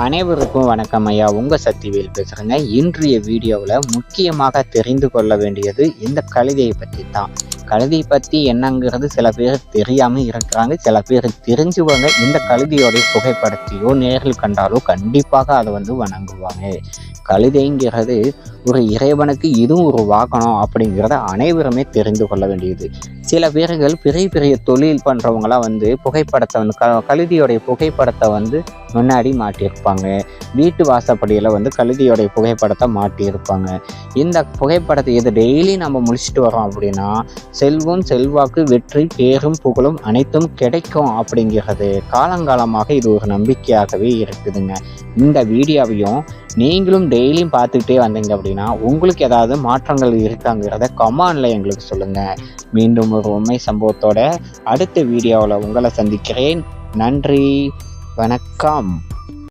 அனைவருக்கும் வணக்கம் ஐயா. உங்கள் சக்திவேல் பேசுகிறேங்க. இன்றைய வீடியோவில் முக்கியமாக தெரிந்து கொள்ள வேண்டியது இந்த கழுதையை பற்றி தான். கழுதை பற்றி என்னங்கிறது சில பேர் தெரியாமல் இருக்கிறாங்க, சில பேர் தெரிஞ்சுவாங்க. இந்த கழுதையோடைய புகைப்படத்தையோ நேரில் கண்டாலோ கண்டிப்பாக அதை வணங்குவாங்க. கழுதைங்கிறது ஒரு இறைவனுக்கு இதுவும் ஒரு வாகனம் அப்படிங்கிறத அனைவருமே தெரிந்து கொள்ள வேண்டியது. சில பேர்கள் பெரிய பெரிய தொழில் பண்ணுறவங்களாம் புகைப்படத்தை கழுதையோடைய புகைப்படத்தை முன்னாடி மாட்டியிருப்பாங்க. வீட்டு வாசப்படியில் கழுதையோடைய புகைப்படத்தை மாட்டியிருப்பாங்க. இந்த புகைப்படத்தை இது டெய்லி நம்ம முடிச்சுட்டு வரோம் அப்படின்னா செல்வம், செல்வாக்கு, வெற்றி, பேரும், புகழும் அனைத்தும் கிடைக்கும் அப்படிங்கிறது காலங்காலமாக இது ஒரு நம்பிக்கையாகவே இருக்குதுங்க. இந்த வீடியோவையும் நீங்களும் டெய்லியும் பார்த்துக்கிட்டே வந்தீங்க அப்படின்னா உங்களுக்கு ஏதாவது மாற்றங்கள் இருக்காங்கிறத கமெண்ட்ல எங்களுக்கு சொல்லுங்கள். மீண்டும் ஒரு உண்மை சம்பவத்தோட அடுத்த வீடியோவில் உங்களை சந்திக்கிறேன். நன்றி, வணக்கம்.